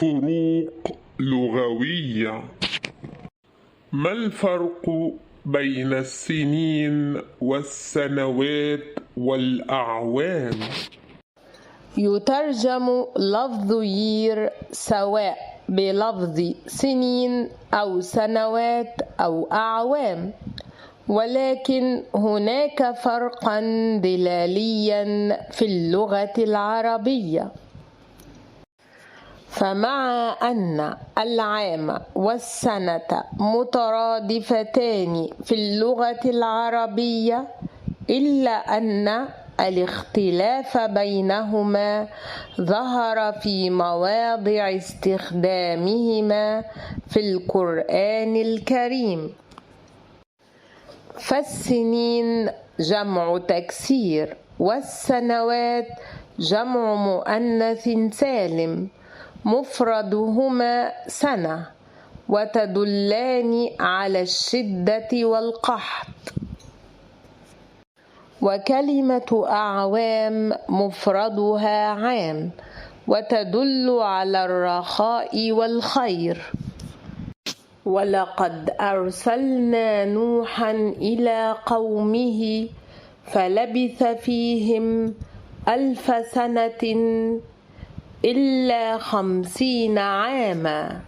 فروق لغوية. ما الفرق بين السنين والسنوات والأعوام؟ يترجم لفظ year سواء بلفظ سنين أو سنوات أو أعوام، ولكن هناك فرقا دلاليا في اللغة العربية. فمع أن العام والسنة مترادفتان في اللغة العربية، إلا أن الاختلاف بينهما ظهر في مواضع استخدامهما في القرآن الكريم. فالسنين جمع تكسير، والسنوات جمع مؤنث سالم مفردهما سنة، وتدلان على الشدة والقحط. وكلمة أعوام مفردها عام، وتدل على الرخاء والخير. ولقد أرسلنا نوحا إلى قومه فلبث فيهم 1000 سنة إلا 50 عاما.